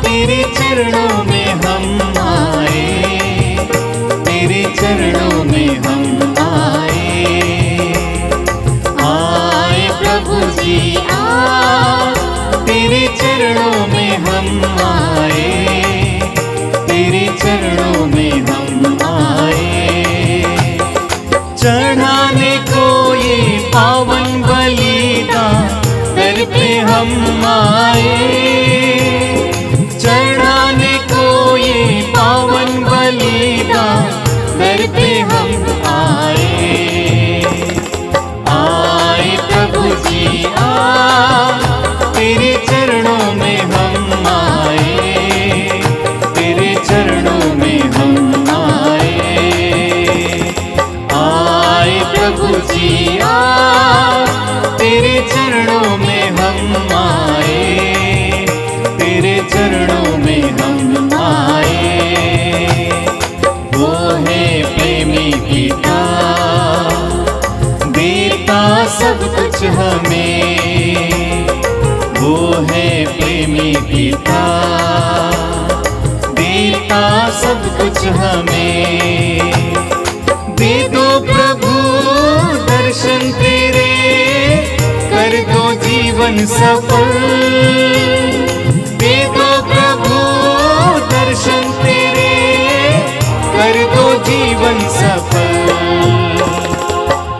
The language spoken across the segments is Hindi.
तेरे चरणों में हम आए, तेरे चरणों में हम आए। आए प्रभु जी तेरे चरणों में हम आए, तेरे चरणों में हम आए। चढ़ाने को ये पावन बलिदान दर पे हम आए, चढ़ाने को ये पावन बलिदान दर पे हम आए। आए प्रभु जी तेरे चरणों में हम आए, तेरे चरणों में हम आए। आए प्रभु जी तेरे चरणों में हम आए, तेरे चरणों में हम आए। वो है प्रेमी पिता, देता सब कुछ हमें। वो है प्रेमी पिता, देता सब कुछ हमें। दे दो प्रभु दर्शन तेरे, कर दो जीवन सफल। दे दो प्रभु दर्शन तेरे, कर दो जीवन सफल।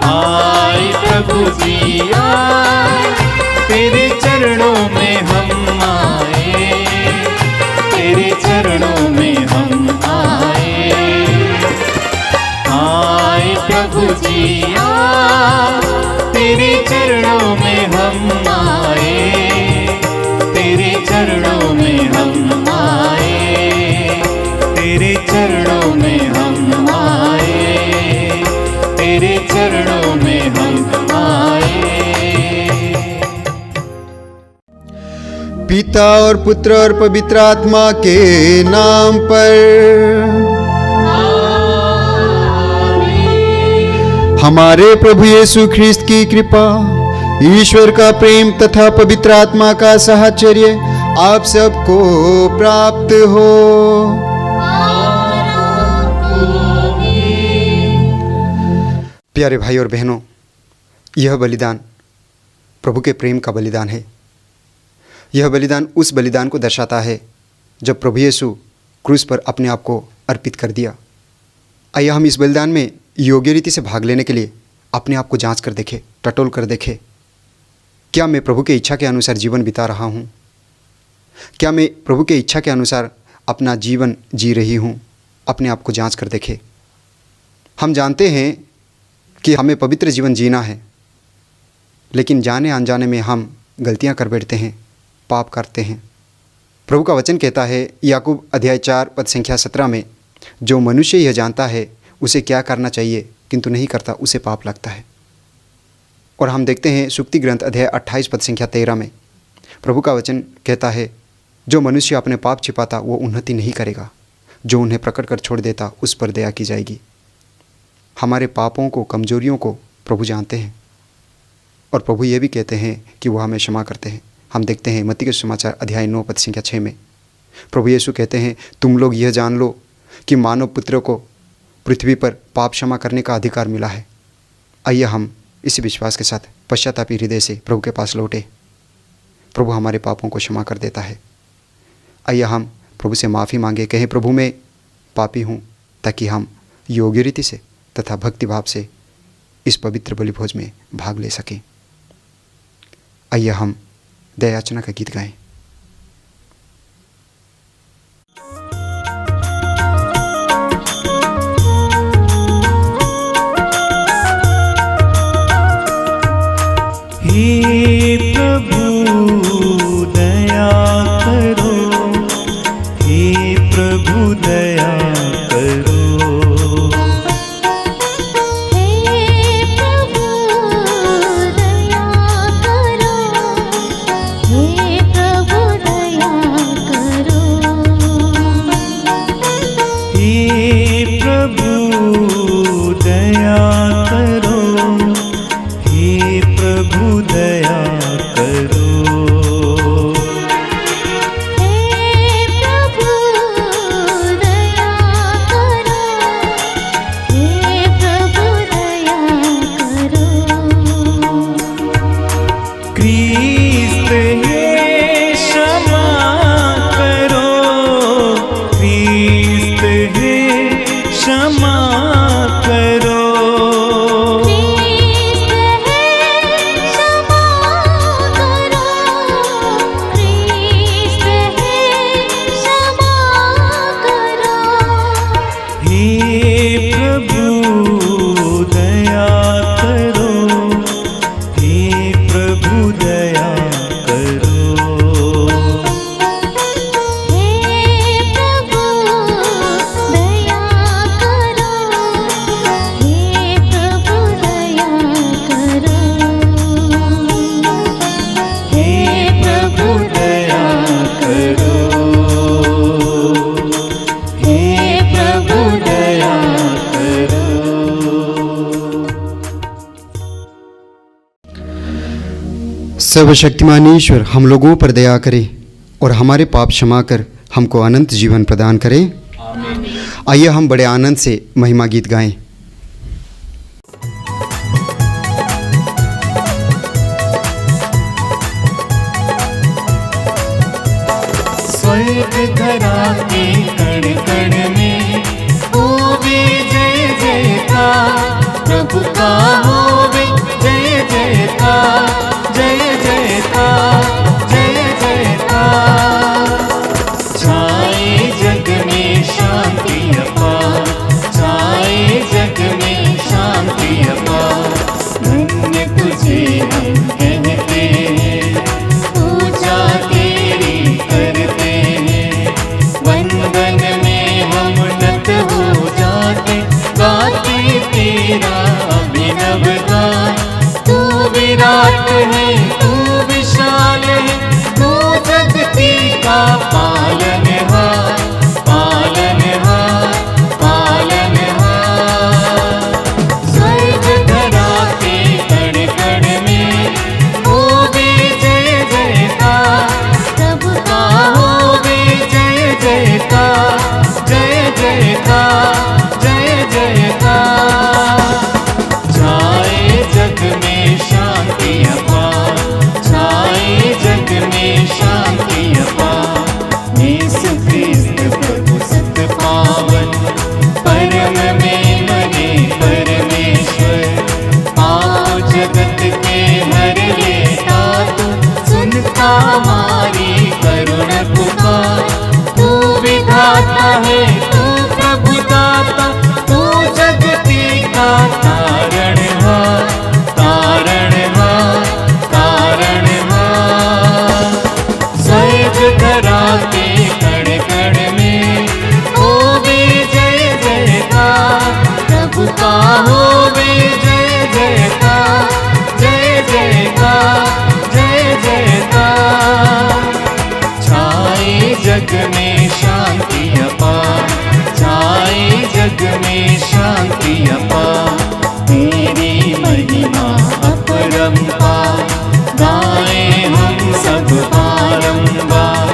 आए प्रभु जी तेरे चरणों में हम आए, तेरे चरणों में हम आए। आए प्रभु जी तेरे चरणों में हम आए, तेरे चरणों में हम आए। तेरे चरणों में हम आए, तेरे चरणों में हम आए। पिता और पुत्र और पवित्र आत्मा के नाम पर हमारे प्रभु यीशु ख्रिस्त की कृपा, ईश्वर का प्रेम तथा पवित्र आत्मा का साहचर्य आप सबको प्राप्त हो। प्यारे भाई और बहनों, यह बलिदान प्रभु के प्रेम का बलिदान है। यह बलिदान उस बलिदान को दर्शाता है जब प्रभु यीशु क्रूस पर अपने आप को अर्पित कर दिया। आइए हम इस बलिदान में योग्य रीति से भाग लेने के लिए अपने आप को जांच कर देखें, टटोल कर देखें। क्या मैं प्रभु के इच्छा के अनुसार जीवन बिता रहा हूँ? क्या मैं प्रभु के इच्छा के अनुसार अपना जीवन जी रही हूँ? अपने आप को जांच कर देखें। हम जानते हैं कि हमें पवित्र जीवन जीना है, लेकिन जाने अनजाने में हम गलतियाँ कर बैठते हैं, पाप करते हैं। प्रभु का वचन कहता है याकूब अध्याय 4 पद संख्या 17 में, जो मनुष्य यह जानता है उसे क्या करना चाहिए किंतु नहीं करता, उसे पाप लगता है। और हम देखते हैं सुक्ति ग्रंथ अध्याय 28 पद संख्या 13 में प्रभु का वचन कहता है, जो मनुष्य अपने पाप छिपाता वो उन्नति नहीं करेगा, जो उन्हें प्रकट कर छोड़ देता उस पर दया की जाएगी। हमारे पापों को, कमजोरियों को प्रभु जानते हैं और प्रभु ये भी कहते हैं कि वो हमें क्षमा करते हैं। हम देखते हैं मत्ती के सुसमाचार अध्याय 9 पद संख्या 6 में प्रभु यीशु कहते हैं, तुम लोग यह जान लो कि मानव पुत्र को पृथ्वी पर पाप क्षमा करने का अधिकार मिला है। आइए हम इसी विश्वास के साथ पश्चातापी हृदय से प्रभु के पास लौटे। प्रभु हमारे पापों को क्षमा कर देता है। आइए हम प्रभु से माफ़ी मांगे, कहें प्रभु मैं पापी हूँ, ताकि हम योग्य रीति से तथा भक्तिभाव से इस पवित्र बलिभोज में भाग ले सकें। आइए हम दयायाचना का गीत गाएं। हे प्रभु दया करो, हे प्रभु दया करो। दया सर्वशक्तिमान ईश्वर हम लोगों पर दया करे और हमारे पाप क्षमा कर हमको अनंत जीवन प्रदान करे। आइए हम बड़े आनंद से महिमा गीत गाएं। स्वर्ग धरा के कण कण में होवे जय जयकार, प्रभु का होवे जय जयकार, जय जयकार, जय जयकार। छाए जग में शांति अपार, छाए जग में शांति अपार। धन्य तुझे हम कहते हैं, पूजा तेरी करते हैं। वंदन में हम नत हो जाते, गाते तेरा अभिनव गान। तू विराट है, तू विशाल है, तू जगती का पालनहार, पालनहार, पालनहार। स्वर्ग धरा के कण कण में होवे जय जयकार, प्रभु का होवे जय जयकार, जय जयकार, जय जयकार। छाए जग में शांति अपार, छाए जग में शांति अपार। यीशु ख्रिस्त प्रभु सत पावन, परम में मने परमेश्वर। पाप जगत के हर लेता तू, सुनता हमारी करुण पुकार। तू विधाता है, तू प्रभु दाता, तू जगती का तारणहार, तारणहार, तारणहार। स्वर्ग धरा के कण कण में होवे जय जयकार, प्रभु का होवे जय जयकार, जय जयकार, जय जयकार। छाए जग में शांति अपार, छाए जग में शांति अपार। तेरी महिमा अपरंपार, गाएं हम सब बारंबार।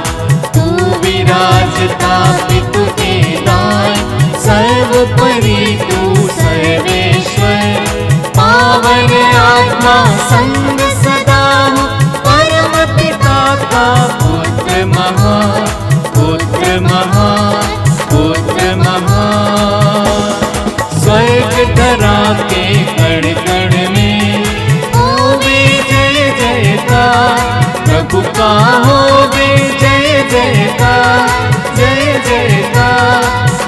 तू विराजता पितु के दाएं, सर्वोपरि तू सर्वेश्वर। पावन आत्मा संग सदा हो, परम पिता का पुत्र महान, पुत्र महान, पुत्र महान। स्वर्ग धरा के कण कण में होवे जय जयकार, प्रभु का होवे जय जयकार, जय जयकार,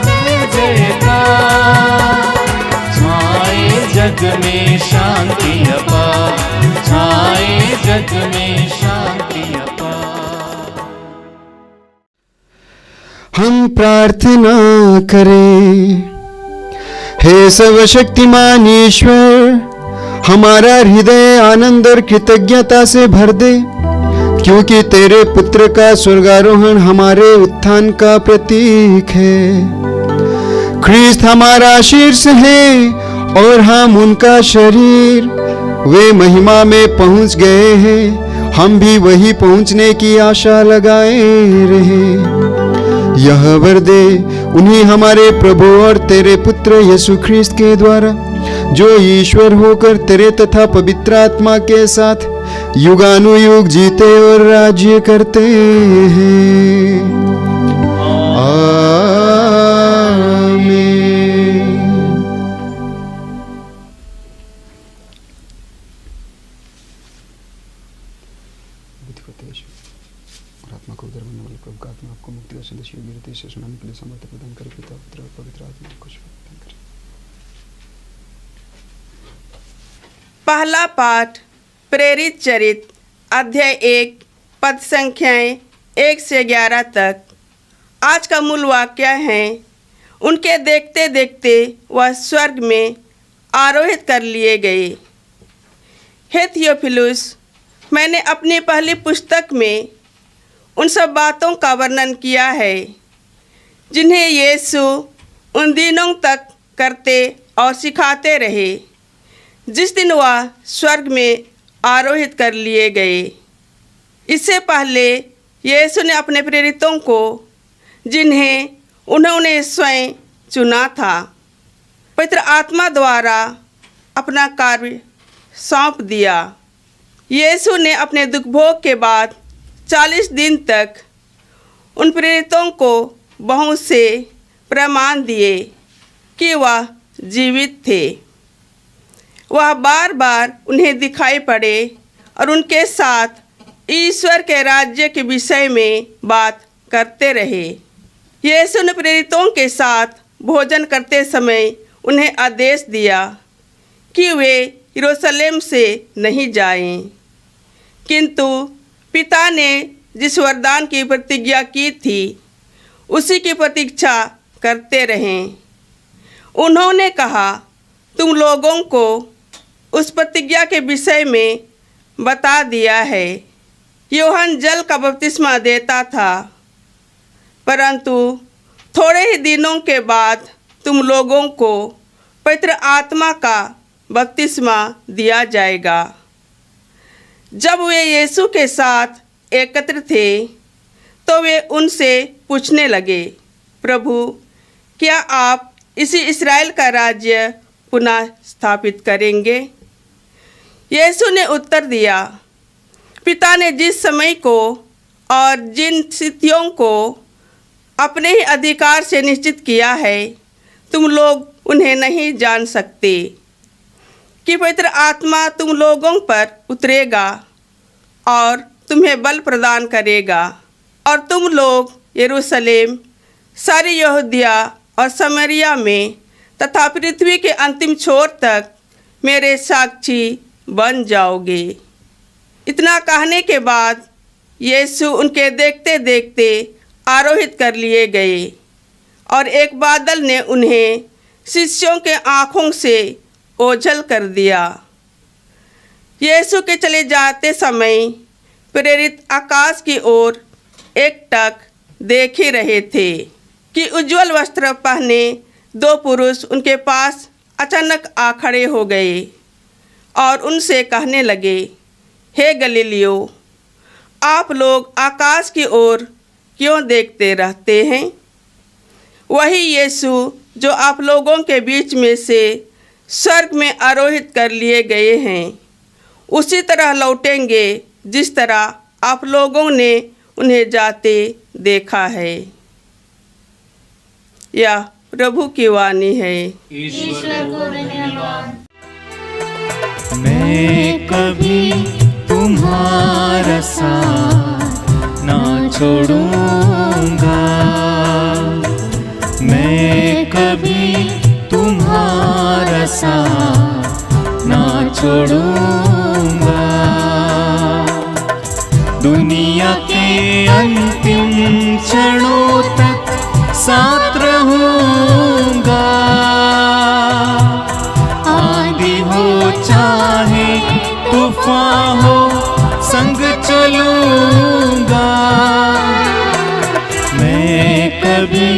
जय जयकार। छाए जग में शांति अपार, छाए जग में शांति अपार। हम प्रार्थना करें। हे सर्वशक्तिमान ईश्वर, हमारा हृदय आनंद और कृतज्ञता से भर दे, क्योंकि तेरे पुत्र का स्वर्गारोहण हमारे उत्थान का प्रतीक है। ख्रिस्त हमारा शीर्ष है और हम उनका शरीर। वे महिमा में पहुंच गए हैं, हम भी वही पहुंचने की आशा लगाए रहे। यह वर दे उन्हीं हमारे प्रभु और तेरे पुत्र यीशु ख्रिस्त के द्वारा, जो ईश्वर होकर तेरे तथा पवित्र आत्मा के साथ युगानुयुग जीते और राज्य करते हैं। आमीन। आत्मा को उधर बनने वाले प्रभु का आत्मा आपको मुक्ति और संदेश से सुनाने के लिए सामर्थ्य प्रदान करे। पिता पुत्र और पवित्र आत्मा को प्रदान करे। पहला पाठ प्रेरित चरित अध्याय 1 पद संख्याएं 1 से 11 तक। आज का मूल वाक्य है, उनके देखते देखते वह स्वर्ग में आरोहित कर लिए गए। हे थियोफिलुस, मैंने अपनी पहली पुस्तक में उन सब बातों का वर्णन किया है जिन्हें यीशु उन दिनों तक करते और सिखाते रहे जिस दिन वह स्वर्ग में आरोहित कर लिए गए। इससे पहले यीशु ने अपने प्रेरितों को, जिन्हें उन्होंने स्वयं चुना था, पवित्र आत्मा द्वारा अपना कार्य सौंप दिया। यीशु ने अपने दुख भोग के बाद 40 दिन तक उन प्रेरितों को बहुत से प्रमाण दिए कि वह जीवित थे। वह बार बार उन्हें दिखाई पड़े और उनके साथ ईश्वर के राज्य के विषय में बात करते रहे। यीशु ने प्रेरितों के साथ भोजन करते समय उन्हें आदेश दिया कि वे यरूशलेम से नहीं जाएं, किंतु पिता ने जिस वरदान की प्रतिज्ञा की थी उसी की प्रतीक्षा करते रहें। उन्होंने कहा, तुम लोगों को उस प्रतिज्ञा के विषय में बता दिया है। यूहन्ना जल का बपतिस्मा देता था, परंतु थोड़े ही दिनों के बाद तुम लोगों को पवित्र आत्मा का बपतिस्मा दिया जाएगा। जब वे यीशु के साथ एकत्र थे तो वे उनसे पूछने लगे, प्रभु, क्या आप इसी इस्राएल का राज्य पुनः स्थापित करेंगे? यीशु ने उत्तर दिया, पिता ने जिस समय को और जिन स्थितियों को अपने ही अधिकार से निश्चित किया है, तुम लोग उन्हें नहीं जान सकते, कि पवित्र आत्मा तुम लोगों पर उतरेगा और तुम्हें बल प्रदान करेगा और तुम लोग यरूशलेम, सारी यहूदिया और समरिया में तथा पृथ्वी के अंतिम छोर तक मेरे साक्षी बन जाओगे। इतना कहने के बाद यीशु उनके देखते देखते आरोहित कर लिए गए और एक बादल ने उन्हें शिष्यों के आँखों से ओझल कर दिया। यीशु के चले जाते समय प्रेरित आकाश की ओर एकटक देख ही रहे थे कि उज्ज्वल वस्त्र पहने 2 पुरुष उनके पास अचानक आ खड़े हो गए और उनसे कहने लगे, हे गलीलियो, आप लोग आकाश की ओर क्यों देखते रहते हैं? वही यीशु जो आप लोगों के बीच में से स्वर्ग में आरोहित कर लिए गए हैं, उसी तरह लौटेंगे जिस तरह आप लोगों ने उन्हें जाते देखा है। यह प्रभु की वाणी है। ईश्वर को धन्यवाद। मैं कभी तुम्हारा साथ ना छोड़ूंगा, मैं कभी तुम्हारा साथ ना छोड़ूंगा। दुनिया के अंतिम क्षणों तक साथ रहूंगा, आंधी हो चाहे तूफान हो संग चलूंगा। मैं कभी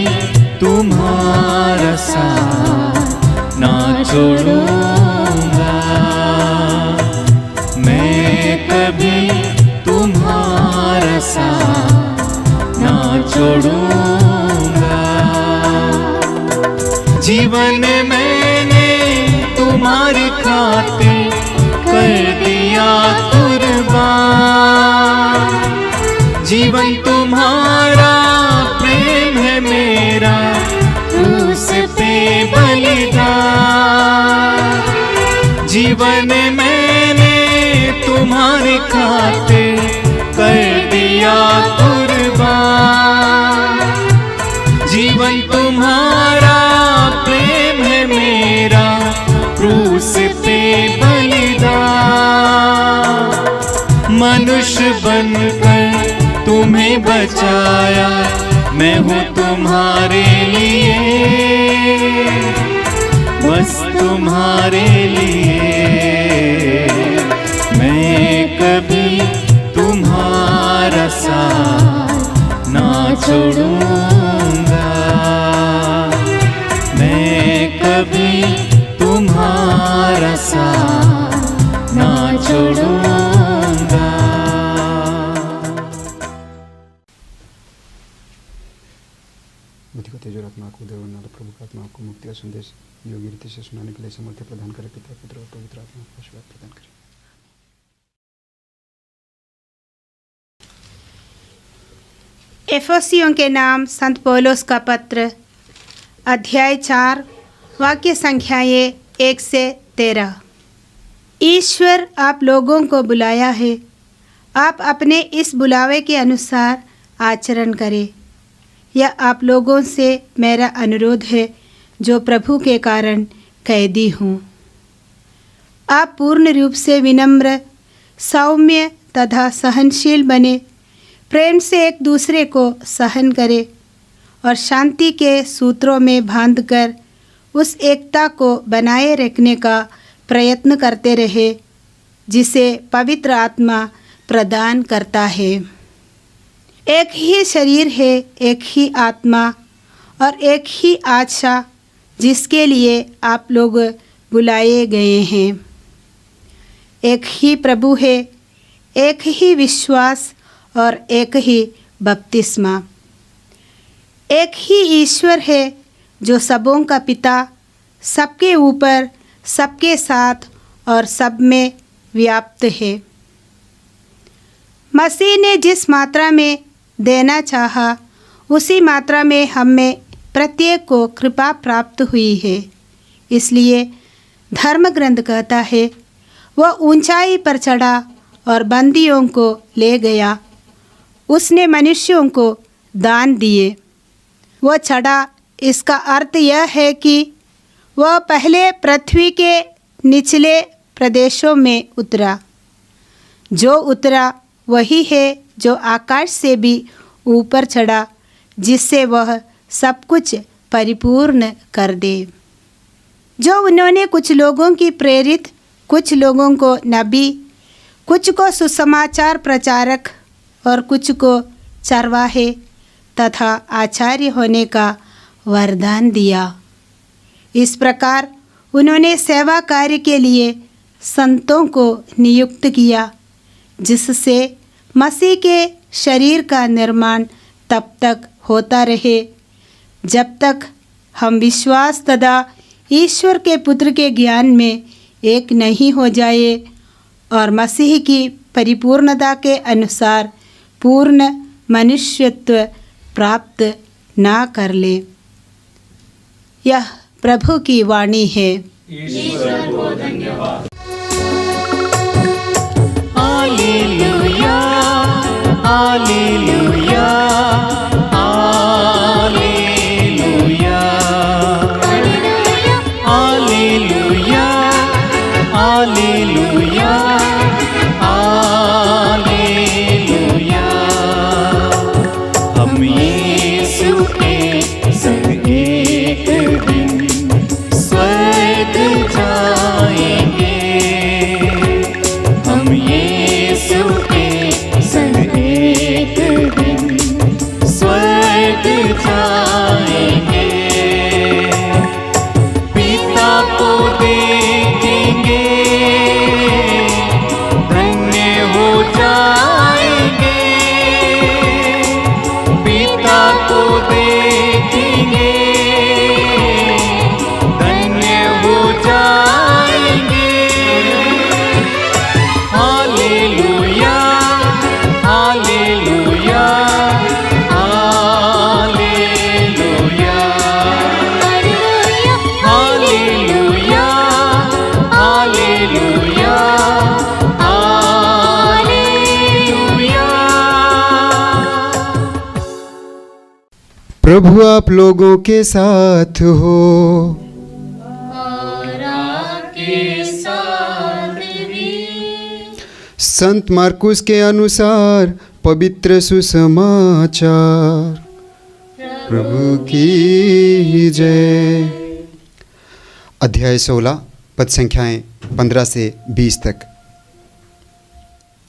तुम्हारा साथ ना छोड़ूंगा, मैं कभी तुम्हारा साथ ना छोड़ूंगा। जीवन मैंने तुम्हारी खातिर कर दिया कुर्बान, जीवन तुम्हारा प्रेम है मेरा क्रूस पे बलिदान। जीवन मैंने तुम्हारी खातिर कर दिया कुर्बान, जीवन तुम्हारा प्रेम है मेरा क्रूस पे बलिदान। मनुष्य बनकर तुम्हें बचाया, मैं हूँ तुम्हारे लिए, बस तुम्हारे लिए। मैं कभी तुम्हारा साथ ना छोड़ूंगा, मैं कभी तुम्हारा साथ ना छोड़ूंगा। को तेज और आत्मा को देवनाथ प्रभु का आत्मा को मुक्ति का संदेश योग्य रीति से सुनाने के लिए सामर्थ्य प्रदान करे। पिता पुत्र और पवित्र आत्मा को आशीर्वाद प्रदान करे। एफेसियों के नाम संत पौलुस का पत्र, अध्याय 4, वाक्य संख्याएं 1 से 13। ईश्वर आप लोगों को बुलाया है, आप अपने इस बुलावे के अनुसार आचरण करें। यह आप लोगों से मेरा अनुरोध है जो प्रभु के कारण कैदी हूँ। आप पूर्ण रूप से विनम्र, सौम्य तथा सहनशील बने, प्रेम से एक दूसरे को सहन करें और शांति के सूत्रों में बांधकर उस एकता को बनाए रखने का प्रयत्न करते रहे जिसे पवित्र आत्मा प्रदान करता है। एक ही शरीर है, एक ही आत्मा और एक ही आशा जिसके लिए आप लोग बुलाए गए हैं। एक ही प्रभु है, एक ही विश्वास और एक ही बपतिस्मा। एक ही ईश्वर है जो सबों का पिता, सबके ऊपर, सबके साथ और सब में व्याप्त है। मसीह ने जिस मात्रा में देना चाहा उसी मात्रा में हम में प्रत्येक को कृपा प्राप्त हुई है। इसलिए धर्म ग्रंथ कहता है, वह ऊंचाई पर चढ़ा और बंदियों को ले गया, उसने मनुष्यों को दान दिए। वह चढ़ा, इसका अर्थ यह है कि वह पहले पृथ्वी के निचले प्रदेशों में उतरा। जो उतरा वही है जो आकाश से भी ऊपर चढ़ा, जिससे वह सब कुछ परिपूर्ण कर दे। जो उन्होंने कुछ लोगों की प्रेरित, कुछ लोगों को नबी, कुछ को सुसमाचार प्रचारक और कुछ को चरवाहे तथा आचार्य होने का वरदान दिया। इस प्रकार उन्होंने सेवा कार्य के लिए संतों को नियुक्त किया, जिससे मसीह के शरीर का निर्माण तब तक होता रहे जब तक हम विश्वास तथा ईश्वर के पुत्र के ज्ञान में एक नहीं हो जाए और मसीह की परिपूर्णता के अनुसार पूर्ण मनुष्यत्व प्राप्त ना कर ले। यह प्रभु की वाणी है। ईश्वर को धन्यवाद। Hallelujah, hallelujah, hallelujah, hallelujah, hallelujah, hallelujah. हम यीशु के संग एक दिन स्वर्ग जाएंगे। हम यीशु के संग एक दिन स्वर्ग जाएंगे। पिता को देखेंगे, धन्य हो जाएंगे। पिता को देखेंगे, धन्य हो जाएंगे। Hallelujah, hallelujah, hallelujah, hallelujah, hallelujah, hallelujah. प्रभु आप लोगों के साथ हो। संत मार्कुस के अनुसार पवित्र सुसमाचार। प्रभु की जय। अध्याय 16, पद संख्याएं 15 से 20 तक।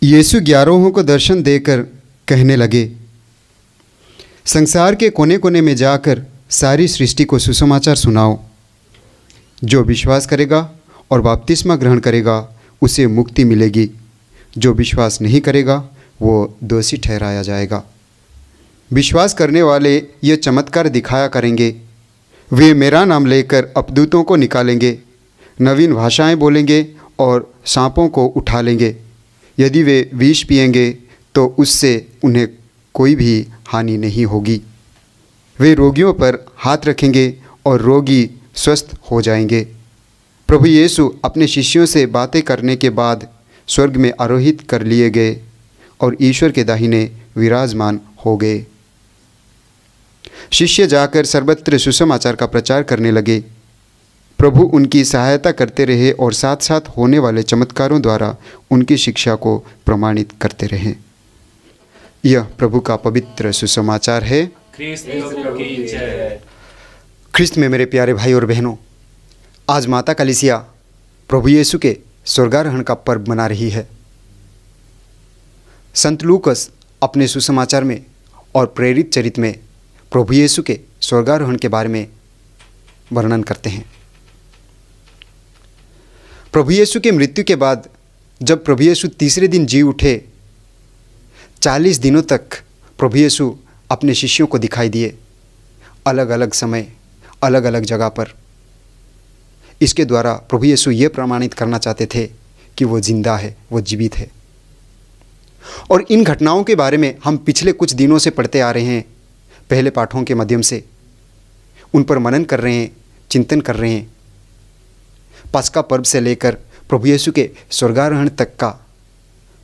यीशु 11 को दर्शन देकर कहने लगे, संसार के कोने कोने में जाकर सारी सृष्टि को सुसमाचार सुनाओ। जो विश्वास करेगा और बपतिस्मा ग्रहण करेगा उसे मुक्ति मिलेगी, जो विश्वास नहीं करेगा वो दोषी ठहराया जाएगा। विश्वास करने वाले ये चमत्कार दिखाया करेंगे। वे मेरा नाम लेकर अपदूतों को निकालेंगे, नवीन भाषाएं बोलेंगे और सांपों को उठा लेंगे। यदि वे विष पिएंगे तो उससे उन्हें कोई भी हानि नहीं होगी। वे रोगियों पर हाथ रखेंगे और रोगी स्वस्थ हो जाएंगे। प्रभु यीशु अपने शिष्यों से बातें करने के बाद स्वर्ग में आरोहित कर लिए गए और ईश्वर के दाहिने विराजमान हो गए। शिष्य जाकर सर्वत्र सुसमाचार का प्रचार करने लगे। प्रभु उनकी सहायता करते रहे और साथ साथ होने वाले चमत्कारों द्वारा उनकी शिक्षा को प्रमाणित करते रहे। यह प्रभु का पवित्र सुसमाचार है। ख्रिस्त में मेरे प्यारे भाई और बहनों, आज माता कलीसिया प्रभु यीशु के स्वर्गारोहण का पर्व मना रही है। संत लूकस अपने सुसमाचार में और प्रेरित चरित्र में प्रभु यीशु के स्वर्गारोहण के बारे में वर्णन करते हैं। प्रभु यीशु की मृत्यु के बाद जब प्रभु यीशु तीसरे दिन जी उठे, 40 दिनों तक प्रभु यीशु अपने शिष्यों को दिखाई दिए, अलग अलग समय, अलग अलग जगह पर। इसके द्वारा प्रभु यीशु ये प्रमाणित करना चाहते थे कि वो जिंदा है, वो जीवित है। और इन घटनाओं के बारे में हम पिछले कुछ दिनों से पढ़ते आ रहे हैं, पहले पाठों के माध्यम से उन पर मनन कर रहे हैं, चिंतन कर रहे हैं। पस्का पर्व से लेकर प्रभु यीशु के स्वर्गारोहण तक का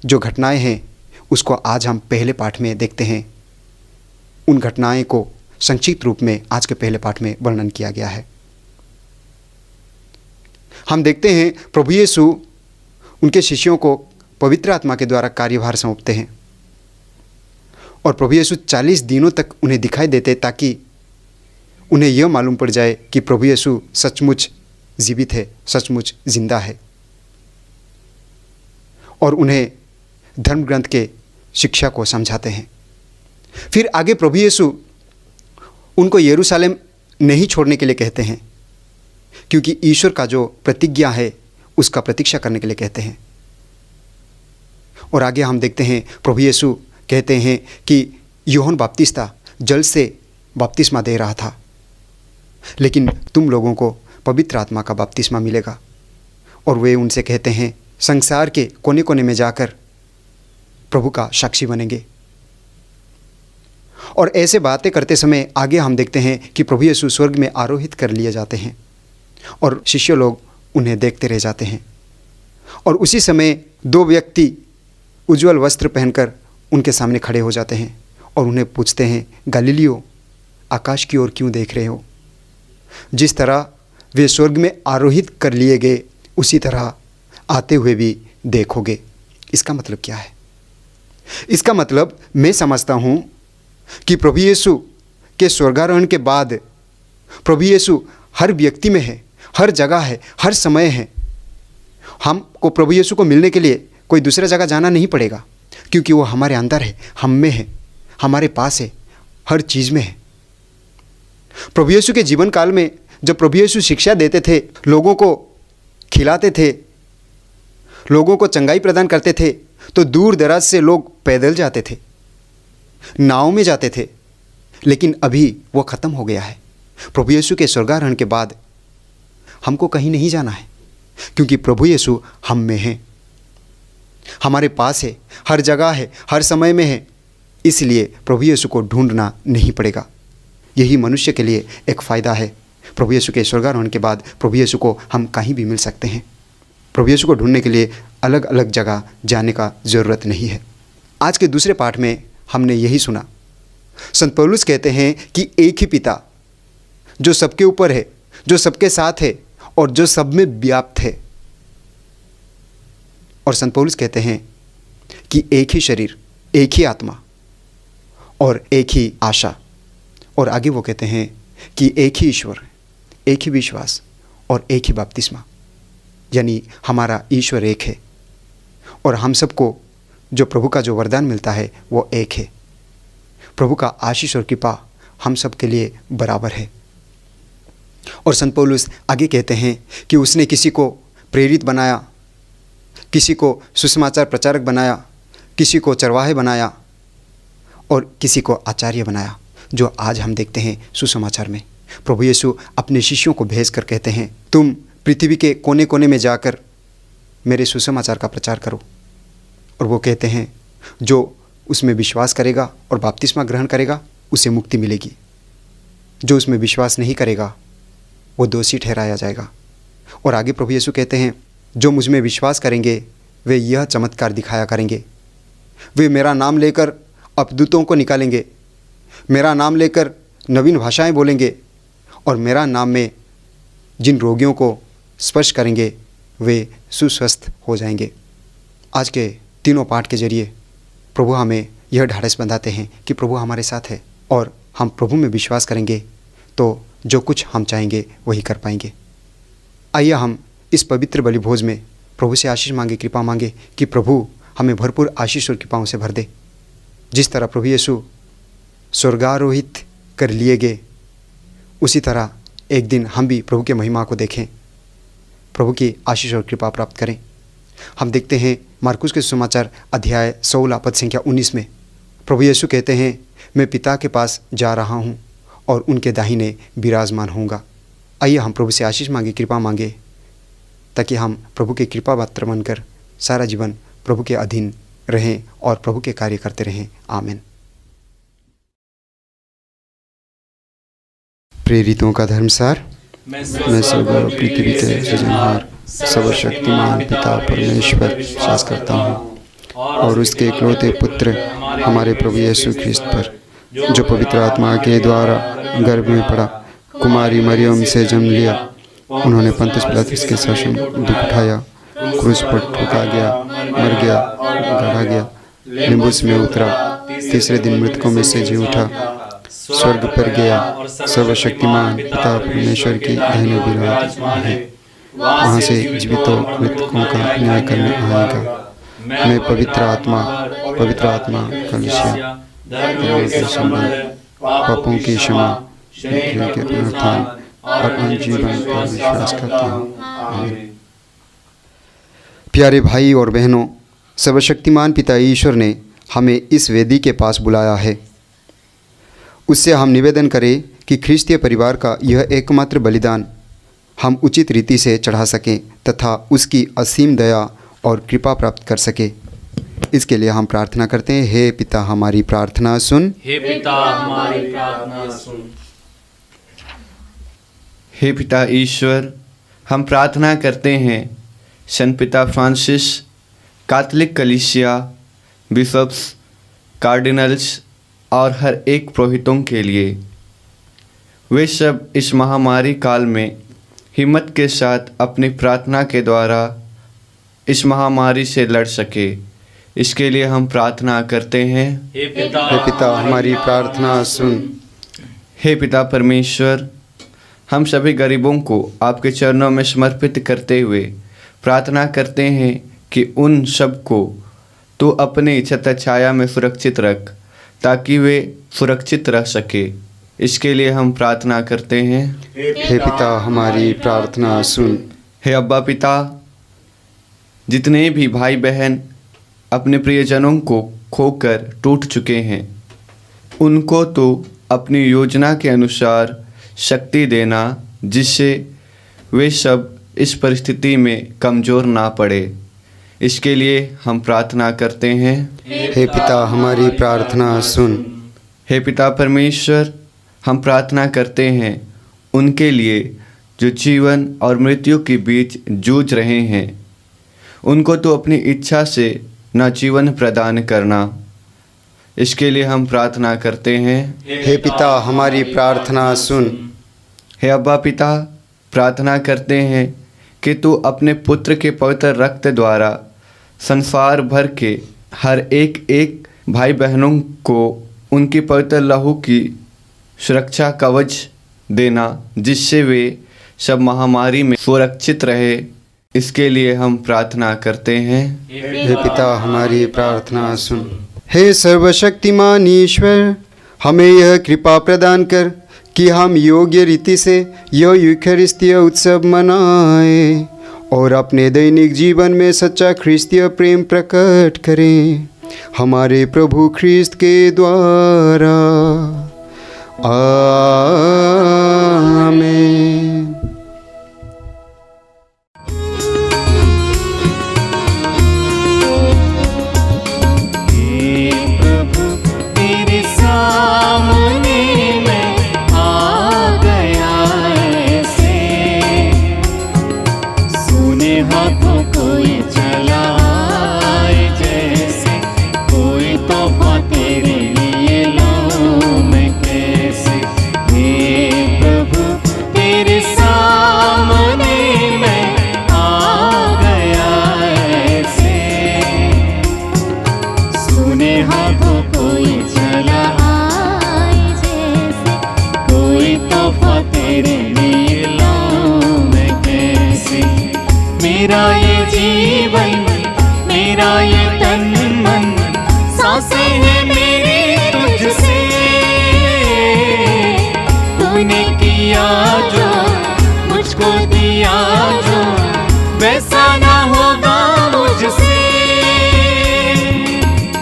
जो घटनाएं हैं उसको आज हम पहले पाठ में देखते हैं। उन घटनाएं को संक्षिप्त रूप में आज के पहले पाठ में वर्णन किया गया है। हम देखते हैं प्रभु यीशु उनके शिष्यों को पवित्र आत्मा के द्वारा कार्यभार सौंपते हैं और प्रभु यीशु 40 दिनों तक उन्हें दिखाई देते ताकि उन्हें यह मालूम पड़ जाए कि प्रभु यीशु सचमुच जीवित है, सचमुच जिंदा है। और उन्हें धर्म ग्रंथ के शिक्षा को समझाते हैं। फिर आगे प्रभु यीशु उनको यरूशलेम नहीं छोड़ने के लिए कहते हैं, क्योंकि ईश्वर का जो प्रतिज्ञा है उसका प्रतीक्षा करने के लिए कहते हैं। और आगे हम देखते हैं प्रभु यीशु कहते हैं कि यूहन्ना बपतिस्ता जल से बपतिस्मा दे रहा था, लेकिन तुम लोगों को पवित्र आत्मा का बपतिस्मा मिलेगा। और वे उनसे कहते हैं संसार के कोने कोने में जाकर प्रभु का साक्षी बनेंगे। और ऐसे बातें करते समय आगे हम देखते हैं कि प्रभु यीशु स्वर्ग में आरोहित कर लिए जाते हैं और शिष्य लोग उन्हें देखते रह जाते हैं। और उसी समय 2 व्यक्ति उज्ज्वल वस्त्र पहनकर उनके सामने खड़े हो जाते हैं और उन्हें पूछते हैं, गलीलियो, आकाश की ओर क्यों देख रहे हो? जिस तरह वे स्वर्ग में आरोहित कर लिए गए उसी तरह आते हुए भी देखोगे। इसका मतलब क्या है? इसका मतलब मैं समझता हूँ कि प्रभु यीशु के स्वर्गारोहण के बाद प्रभु यीशु हर व्यक्ति में है, हर जगह है, हर समय है। हमको प्रभु यीशु को मिलने के लिए कोई दूसरा जगह जाना नहीं पड़ेगा, क्योंकि वो हमारे अंदर है, हम में है, हमारे पास है, हर चीज़ में है। प्रभु यीशु के जीवन काल में जब प्रभु यीशु शिक्षा देते थे, लोगों को खिलाते थे, लोगों को चंगाई प्रदान करते थे, तो दूर दराज से लोग पैदल जाते थे, नाव में जाते थे। लेकिन अभी वो ख़त्म हो गया है। प्रभु यीशु के स्वर्गारोहण के बाद हमको कहीं नहीं जाना है, क्योंकि प्रभु यीशु हम में है, हमारे पास है, हर जगह है, हर समय में है। इसलिए प्रभु यीशु को ढूंढना नहीं पड़ेगा। यही मनुष्य के लिए एक फ़ायदा है। प्रभु यीशु के स्वर्गारोहण के बाद प्रभु यीशु को हम कहीं भी मिल सकते हैं। प्रभु यीशु को ढूंढने के लिए अलग अलग जगह जाने का ज़रूरत नहीं है। आज के दूसरे पाठ में हमने यही सुना। संत पौलुस कहते हैं कि एक ही पिता जो सबके ऊपर है, जो सबके साथ है और जो सब में व्याप्त है। और संत पौलुस कहते हैं कि एक ही शरीर, एक ही आत्मा और एक ही आशा। और आगे वो कहते हैं कि एक ही ईश्वर, एक ही विश्वास और एक ही बपतिस्मा। यानी हमारा ईश्वर एक है और हम सबको जो प्रभु का जो वरदान मिलता है वो एक है। प्रभु का आशीष और कृपा हम सब के लिए बराबर है। और संत पौलुस आगे कहते हैं कि उसने किसी को प्रेरित बनाया, किसी को सुसमाचार प्रचारक बनाया, किसी को चरवाहे बनाया और किसी को आचार्य बनाया, जो आज हम देखते हैं सुसमाचार में। प्रभु यीशु अपने शिष्यों को भेज कर कहते हैं, तुम पृथ्वी के कोने कोने में जाकर मेरे सुसमाचार का प्रचार करो। और वो कहते हैं, जो उसमें विश्वास करेगा और बपतिस्मा ग्रहण करेगा उसे मुक्ति मिलेगी, जो उसमें विश्वास नहीं करेगा वो दोषी ठहराया जाएगा। और आगे प्रभु यीशु कहते हैं, जो मुझ में विश्वास करेंगे वे यह चमत्कार दिखाया करेंगे, वे मेरा नाम लेकर अपदूतों को निकालेंगे, मेरा नाम लेकर नवीन भाषाएं बोलेंगे, और मेरा नाम में जिन रोगियों को स्पर्श करेंगे वे सुस्वस्थ हो जाएंगे। आज के तीनों पाठ के जरिए प्रभु हमें यह ढाढ़स बंधाते हैं कि प्रभु हमारे साथ है, और हम प्रभु में विश्वास करेंगे तो जो कुछ हम चाहेंगे वही कर पाएंगे। आइए हम इस पवित्र बलि भोज में प्रभु से आशीष मांगे, कृपा मांगे कि प्रभु हमें भरपूर आशीष और कृपाओं से भर दे। जिस तरह प्रभु यीशु स्वर्गारोहित कर लिए गए, उसी तरह एक दिन हम भी प्रभु की महिमा को देखें, प्रभु की आशीष और कृपा प्राप्त करें। हम देखते हैं मार्कुस के सुसमाचार अध्याय 16 पद संख्या 19 में प्रभु यीशु कहते हैं, मैं पिता के पास जा रहा हूँ और उनके दाहिने विराजमान होऊंगा। आइए हम प्रभु से आशीष मांगे, कृपा मांगे, ताकि हम प्रभु के कृपा पात्र बनकर सारा जीवन प्रभु के अधीन रहें और प्रभु के कार्य करते रहें। आमीन। प्रेरितों का धर्मसार। मैं स्वर्ग और पृथ्वी के सृजनहार सर्वशक्तिमान पिता परमेश्वर विश्वास करता हूँ और उसके इकलौते पुत्र हमारे प्रभु यीशु ख्रिस्त पर, जो पवित्र आत्मा के द्वारा गर्भ में पड़ा, कुमारी मरियम से जन्म लिया, उन्होंने पंतियुस पिलातुस के शासन दुख उठाया, क्रूस पर ठोका गया, मर गया, गाड़ा गया, निम्बुस में उतरा, तीसरे दिन मृतकों में से जी उठा, स्वर्ग पर गया, सर्वशक्तिमान पिता परमेश्वर की दाहिने विराजमान है, वहाँ से जीवितों मृतकों का न्याय करने आएगा। मैं पवित्र आत्मा कलीसिया, धर्म के संबंध, पापों की क्षमा, शरीर के पुनरुत्थान और अनंत जीवन पर विश्वास करता हूँ। आमीन। प्यारे भाई और बहनों, सर्वशक्तिमान पिता ईश्वर ने हमें इस वेदी के पास बुलाया है। उससे हम निवेदन करें कि ख्रिस्तीय परिवार का यह एकमात्र बलिदान हम उचित रीति से चढ़ा सकें तथा उसकी असीम दया और कृपा प्राप्त कर सके। इसके लिए हम प्रार्थना करते हैं, हे पिता हमारी प्रार्थना सुन। हे पिता हमारी प्रार्थना सुन। हे पिता ईश्वर, हम प्रार्थना करते हैं संत पिता फ्रांसिस, कैथोलिक कलीसिया, बिशप्स, कार्डिनल्स और हर एक पुरोहितों के लिए। वे सब इस महामारी काल में हिम्मत के साथ अपनी प्रार्थना के द्वारा इस महामारी से लड़ सके, इसके लिए हम प्रार्थना करते हैं। हे पिता हमारी प्रार्थना सुन। हे पिता परमेश्वर, हम सभी गरीबों को आपके चरणों में समर्पित करते हुए प्रार्थना करते हैं कि उन सब को तो अपनी छत्रछाया में सुरक्षित रख, ताकि वे सुरक्षित रह सके। इसके लिए हम प्रार्थना करते हैं। हे पिता हमारी प्रार्थना सुन। हे अब्बा पिता, जितने भी भाई बहन अपने प्रियजनों को खोकर टूट चुके हैं, उनको तो अपनी योजना के अनुसार शक्ति देना, जिससे वे सब इस परिस्थिति में कमज़ोर ना पड़े। इसके लिए हम प्रार्थना करते हैं। हे पिता हमारी प्रार्थना सुन। हे पिता परमेश्वर, हम प्रार्थना करते हैं उनके लिए जो जीवन और मृत्यु के बीच जूझ रहे हैं। उनको तो अपनी इच्छा से न जीवन प्रदान करना। इसके लिए हम प्रार्थना करते हैं। हे पिता हमारी प्रार्थना सुन। हे अब्बा पिता, प्रार्थना करते हैं कि तू अपने पुत्र के पवित्र रक्त द्वारा संसार भर के हर एक भाई बहनों को उनकी पवित्र लहू की सुरक्षा कवच देना, जिससे वे सब महामारी में सुरक्षित रहे। इसके लिए हम प्रार्थना करते हैं। हे पिता हमारी प्रार्थना सुन। हे सर्वशक्तिमान ईश्वर, हमें यह कृपा प्रदान कर कि हम योग्य रीति से यह यूखरिस्तीय उत्सव मनाएं और अपने दैनिक जीवन में सच्चा ख्रिस्तीय प्रेम प्रकट करें। हमारे प्रभु ख्रिस्त के द्वारा। आमीन। मेरा ये जीवन, मेरा ये तन मन, सांसें हैं मेरी तुझसे। तूने किया जो, मुझको दिया जो, वैसा ना होगा मुझसे।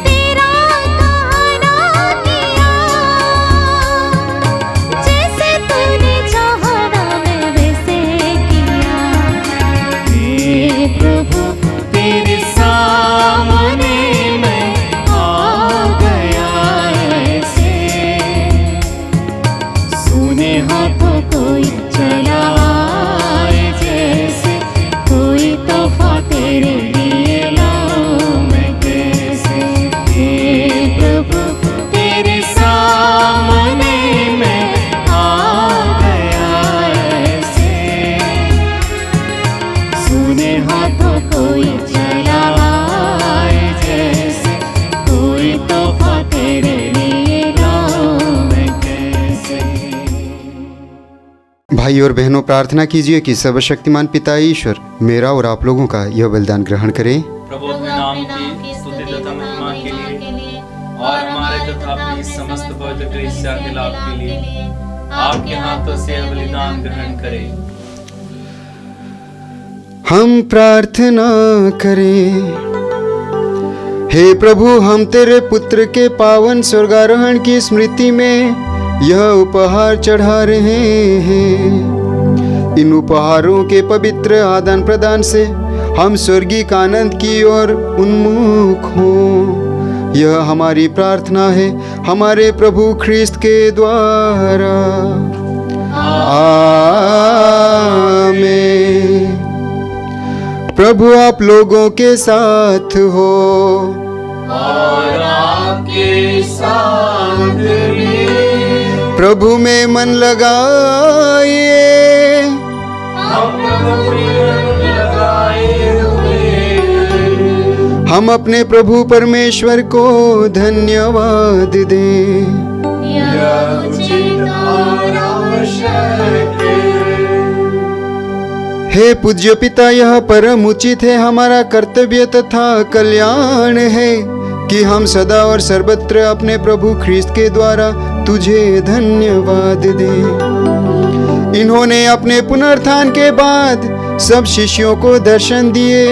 तेरा कहना किया, जैसे तूने चाहा ना मैं वैसे किया। प्रभु तेरे सामने मैं आ गया ऐसे। सूने हाथों कोई चला आए जैसे, कोई तोहफा तेरे लिए लाऊं मैं कैसे। हे प्रभु तेरे सामने मैं आ गया ऐसे। सूने हाथों कोई चला आए जैसे, कोई तोहफा तेरे लिए लाऊं मैं कैसे। भाई और बहनों, प्रार्थना कीजिए कि सर्वशक्तिमान पिता ईश्वर मेरा और आप लोगों का यह बलिदान ग्रहण करें। प्रभु अपने नाम की स्तुति तथा महिमा के लिए और हमारे तथा अपनी समस्त पवित्र कलीसिया के लाभ के लिए आपके हाथों से यह बलिदान ग्रहण करें। हम प्रार्थना करें। हे प्रभु, हम तेरे पुत्र के पावन स्वर्गारोहण की स्मृति में यह उपहार चढ़ा रहे हैं। इन उपहारों के पवित्र आदान प्रदान से हम स्वर्गीय आनंद की ओर उन्मुख हों। यह हमारी प्रार्थना है हमारे प्रभु ख्रिस्त के द्वारा। आमीन। प्रभु आप लोगों के साथ हो और आपके साथ भी। प्रभु में मन लगाइए। हम प्रभु में लगाए हुए हम अपने प्रभु परमेश्वर को धन्यवाद दें। यह उचित और आवश्यक है। हे पूज्य पिता, यह परम उचित है, हमारा कर्तव्य तथा कल्याण है कि हम सदा और सर्वत्र अपने प्रभु ख्रिस्त के द्वारा तुझे धन्यवाद दें। इन्होंने अपने पुनरुत्थान के बाद सब शिष्यों को दर्शन दिए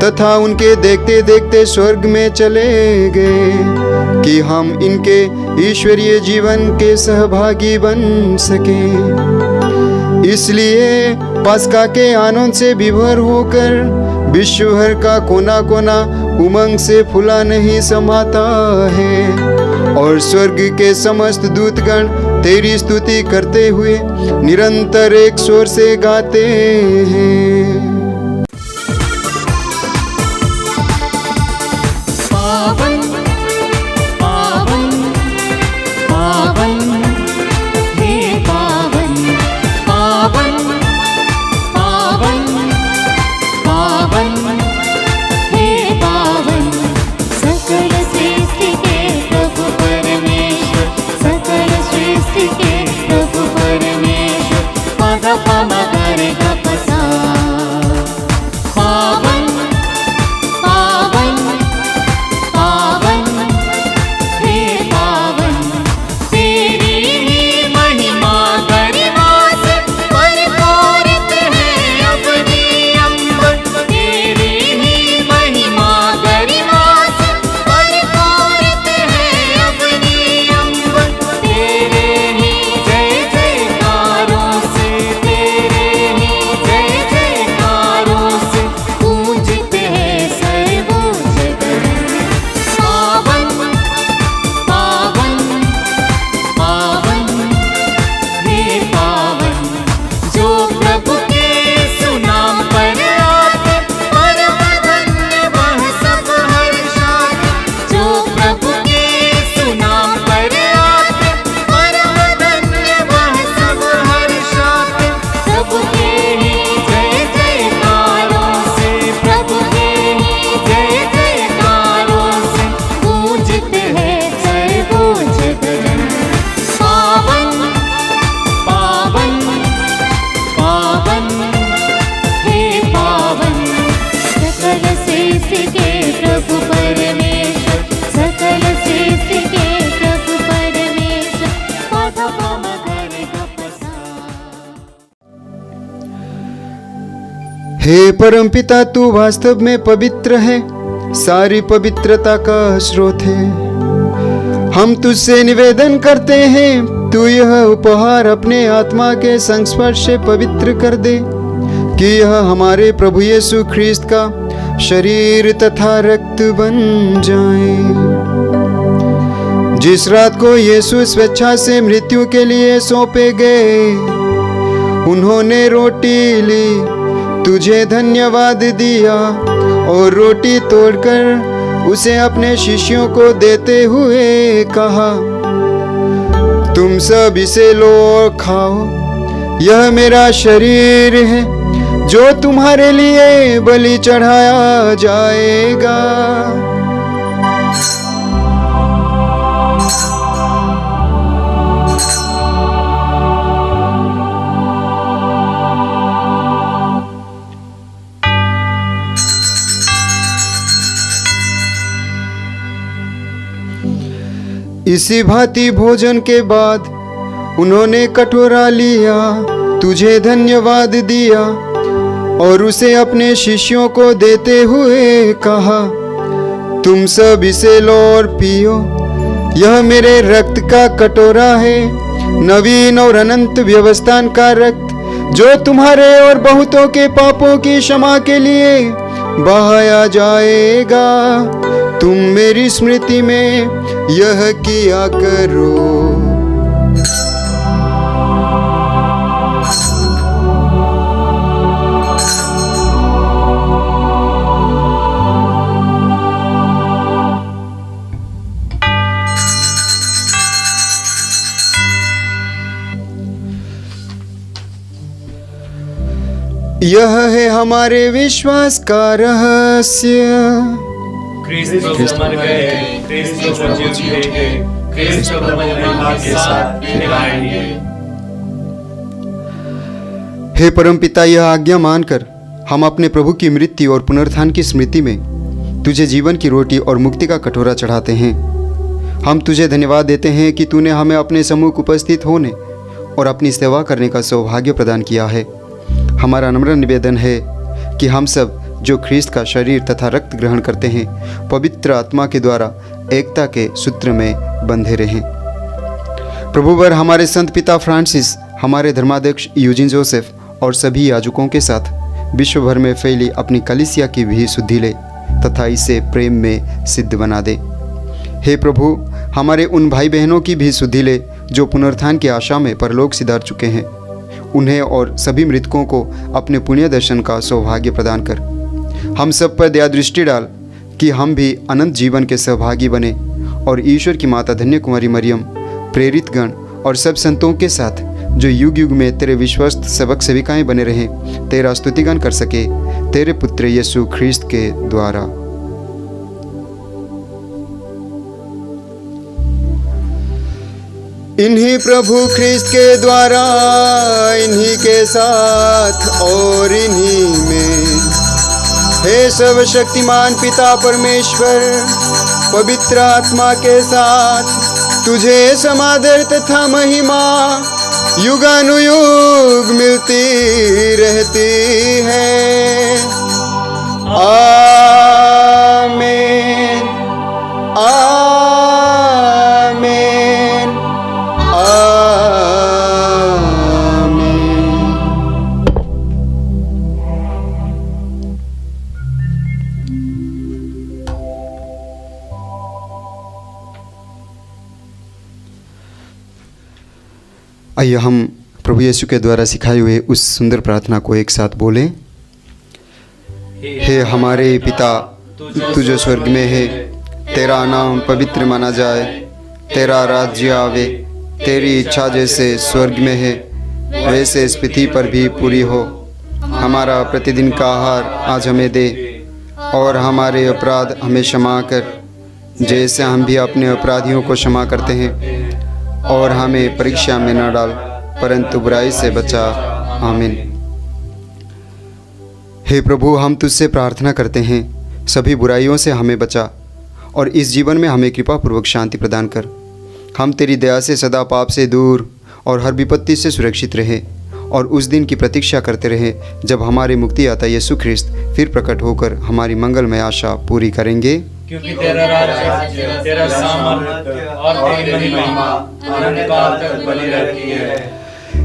तथा उनके देखते देखते स्वर्ग में चले गए कि हम इनके ईश्वरीय जीवन के सहभागी बन सकें। इसलिए पस्का के आनंद से विभोर होकर विश्व भर का कोना कोना उमंग से फूला नहीं समाता है और स्वर्ग के समस्त दूतगण तेरी स्तुति करते हुए निरंतर एक स्वर से गाते हैं। पावन पावन पावन हे पावन पावन पावन पावन हे पावन। सकल सृष्टि के प्रभु परमेश्वर, सकल सृष्टि के प्रभु परमेश्वर। पद पम करे गपसा हे परमपिता, तू वास्तव में पवित्र है, सारी पवित्रता का स्रोत है। हम तुझसे निवेदन करते हैं, तू यह उपहार अपने आत्मा के संस्पर्श से पवित्र कर दे, कि यह हमारे प्रभु यीशु ख्रीस्त का शरीर तथा रक्त बन जाए। जिस रात को यीशु स्वेच्छा से मृत्यु के लिए सौंपे गए, उन्होंने रोटी ली, तुझे धन्यवाद दिया और रोटी तोड़कर उसे अपने शिष्यों को देते हुए कहा, तुम सब इसे लो और खाओ, यह मेरा शरीर है जो तुम्हारे लिए बलि चढ़ाया जाएगा। इसी भांति भोजन के बाद उन्होंने कटोरा लिया, तुझे धन्यवाद दिया और उसे अपने शिष्यों को देते हुए कहा, तुम सब इसे लो और पियो, यह मेरे रक्त का कटोरा है, नवीन और अनंत व्यवस्थान का रक्त, जो तुम्हारे और बहुतों के पापों की क्षमा के लिए बहाया जाएगा। तुम मेरी स्मृति में यह किया करो। यह है हमारे विश्वास का रहस्य। क्रिस्त मर गए, क्रिस्त जी उठे, क्रिस्त महिमा के साथ फिर आएंगे। हे परमपिता, यह आज्ञा मानकर हम अपने प्रभु की मृत्यु और पुनरुत्थान की स्मृति में तुझे जीवन की रोटी और मुक्ति का कटोरा चढ़ाते हैं। हम तुझे धन्यवाद देते हैं कि तूने हमें अपने सम्मुख उपस्थित होने और अपनी सेवा करने का सौभाग्य प्रदान किया है। हमारा नम्र निवेदन है कि हम सब जो ख्रीस्त का शरीर तथा रक्त ग्रहण करते हैं, पवित्र आत्मा के द्वारा एकता के सूत्र में बंधे रहें। प्रभुवर हमारे संत पिता फ्रांसिस, हमारे धर्माध्यक्ष यूजिन जोसेफ और सभी याजकों के साथ विश्व भर में फैली अपनी कलीसिया की भी शुद्धि ले तथा इसे प्रेम में सिद्ध बना दे। हे प्रभु, हमारे उन भाई बहनों की भी शुद्धि ले जो पुनरुत्थान की आशा में परलोक सिधार चुके हैं। उन्हें और सभी मृतकों को अपने पुण्य दर्शन का सौभाग्य प्रदान कर। हम सब पर दया दृष्टि डाल कि हम भी अनंत जीवन के सहभागी बने और ईश्वर की माता धन्य कुमारी मरियम, प्रेरित गण और सब संतों के साथ जो युग युग में तेरे विश्वस्त सेवक सेविकाएं बने रहें, तेरा स्तुतिगान कर सके, तेरे पुत्र यीशु ख्रीस्त के द्वारा। इन्हीं प्रभु ख्रीस्त के द्वारा, इन्हीं के साथ और इन्हीं में, हे सर्वशक्तिमान पिता परमेश्वर, पवित्र आत्मा के साथ तुझे समादर तथा महिमा युगानुयुग मिलती रहती है। आमीन, आमीन, आमीन। आइए हम प्रभु यीशु के द्वारा सिखाए हुए उस सुंदर प्रार्थना को एक साथ बोलें। हे हमारे पिता, तू जो स्वर्ग में है, तेरा नाम पवित्र माना जाए, तेरा राज्य आवे, तेरी इच्छा जैसे स्वर्ग में है वैसे इस पृथ्वी पर भी पूरी हो। हमारा प्रतिदिन का आहार आज हमें दे और हमारे अपराध हमें क्षमा कर, जैसे हम भी अपने अपराधियों को क्षमा करते हैं, और हमें परीक्षा में न डाल परंतु बुराई से बचा। आमीन। हे प्रभु, हम तुझसे प्रार्थना करते हैं, सभी बुराइयों से हमें बचा और इस जीवन में हमें कृपापूर्वक शांति प्रदान कर। हम तेरी दया से सदा पाप से दूर और हर विपत्ति से सुरक्षित रहे और उस दिन की प्रतीक्षा करते रहे जब हमारे मुक्तिदाता यीशु ख्रिस्त फिर प्रकट होकर हमारी मंगलमय आशा पूरी करेंगे। क्योंकि तेरा राज्य, तेरा सामर्थ्य और तेरी महिमा अनंत काल तक बनी रहती है।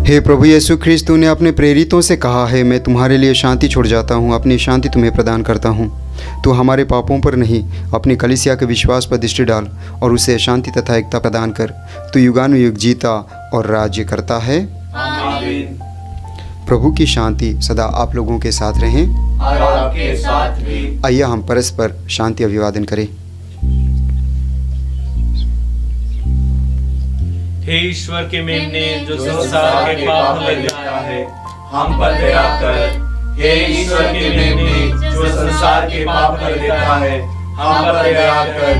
हे प्रभु यीशु ख्रिस्त, तूने अपने प्रेरितों से कहा है, मैं तुम्हारे लिए शांति छोड़ जाता हूँ, अपनी शांति तुम्हें प्रदान करता हूँ। तू हमारे पापों पर नहीं, अपनी कलीसिया के विश्वास पर दृष्टि डाल और उसे शांति तथा एकता प्रदान कर। तू युगानुयुग जीता और राज्य करता है। आमीन। प्रभु की शांति सदा आप लोगों के साथ रहें। और आपके साथ भी। आइए हम परस्पर शांति अभिवादन करें। हे ईश्वर के मेमने जो संसार के पाप हर लेता है, हम पर दया कर। हे ईश्वर के मेमने जो संसार के पाप हर लेता है, हम पर दया कर।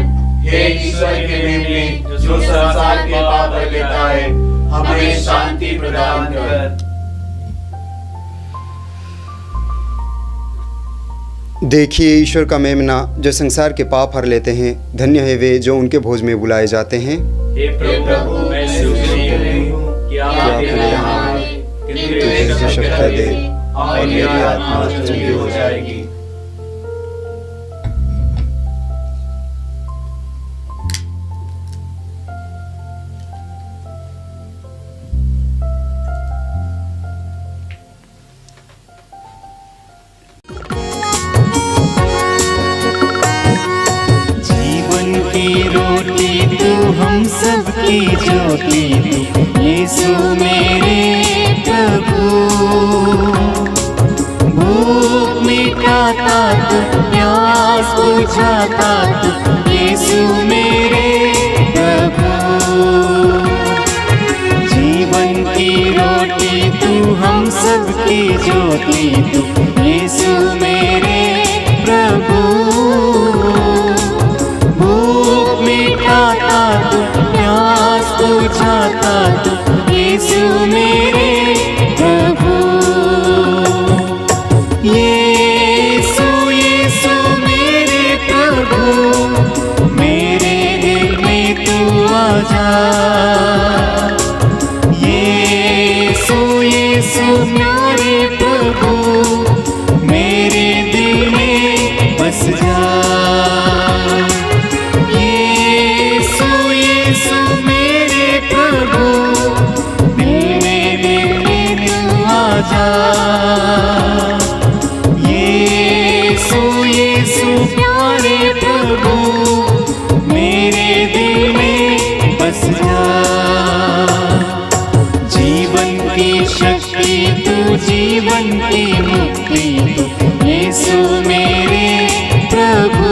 हे ईश्वर के मेमने जो संसार के पाप हर लेता है, हमें शांति प्रदान कर। देखिए ईश्वर का मेमना जो संसार के पाप हर लेते हैं, धन्य है वे जो उनके भोज में बुलाए जाते हैं। हे प्रभु, मैं सुखी हूँ कि आप मेरे यहाँ आए, कि तेरे शब्द दे और मेरी आत्मा चंगी हो जाएगी। जीवन की रोटी तू हम सबकी ज्योति तू यीशु मेरे प्रभु। भूख मिटाता तू, प्यास बुझाता तू यीशु मेरे प्रभु। जीवन की रोटी तू हम सबकी ज्योति तू यीशु मेरे प्रभु। भूख मिटाता तू, प्यास बुझाता तू यीशु मेरे प्रभु। यीशु यीशु मेरे प्रभु, मेरे दिल में तू आ जा। यीशु यीशु मेरे प्रभु, मेरे दिल में बस जा। यीशु यीशु मेरे प्रभु, मेरे दिल में तू आ जा। यीशु यीशु प्यारे प्रभु, मेरे दिल में बस जा। जीवन की शक्ति तू, जीवन की मुक्ति तू यीशु मेरे प्रभु।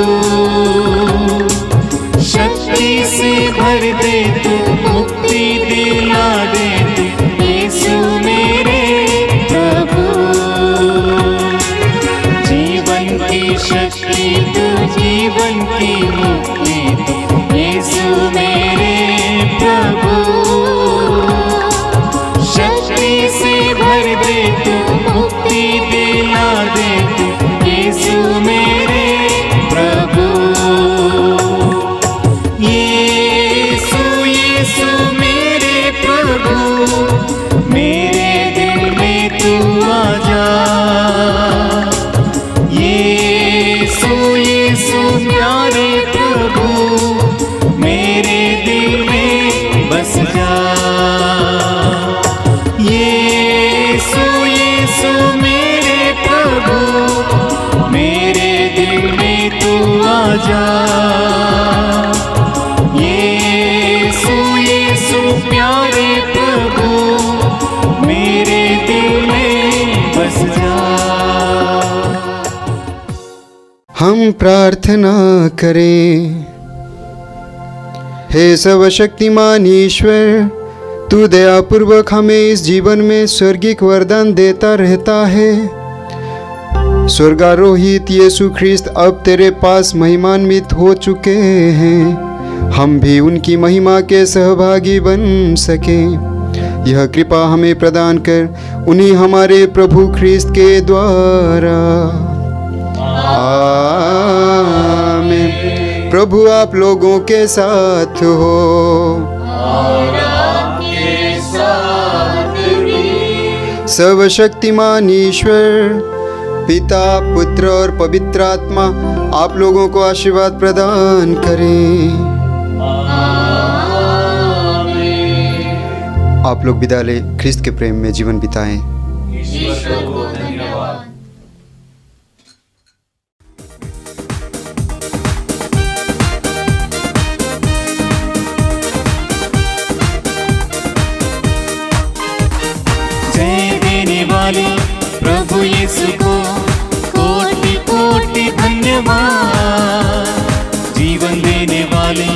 शक्ति से भर दे तू, मुक्ति दिला दे तू यीशु मेरे प्रभु। जीवन की शक्ति तू, जीवन की मुक्ति तू यीशु मेरे प्रभु। शक्ति से भर दे तू, मुक्ति दिला दे तू यीशु मेरे प्रभु। यीशु यीशु मेरे प्रभु, मेरे दिल में तू आ जा। यीशु यीशु प्यारे प्रभु, मेरे दिल में बस जा। यीशु यीशु मेरे प्रभु, मेरे दिल में तू आ जा। यीशु यीशु प्यारे प्रभु, मेरे दिल में बस जा। हम प्रार्थना करें। हे सर्वशक्तिमान ईश्वर, तू दयापूर्वक हमें इस जीवन में स्वर्गिक वरदान देता रहता है। स्वर्गारोहित यीशु ख्रिस्त अब तेरे पास महिमान्वित हो चुके हैं। हम भी उनकी महिमा के सहभागी बन सकें, यह कृपा हमें प्रदान कर उन्हीं हमारे प्रभु ख्रिस्त के द्वारा। आमीन। प्रभु आप लोगों के साथ हो। सर्वशक्तिमान ईश्वर पिता, पुत्र और पवित्र आत्मा आप लोगों को आशीर्वाद प्रदान करें। आप लोग विदा ले ख्रिस्त के प्रेम में जीवन बिताएं। ईश्वर को धन्यवाद। जय देने वाले प्रभु यीशु को कोटि कोटि धन्यवाद। जीवन देने वाले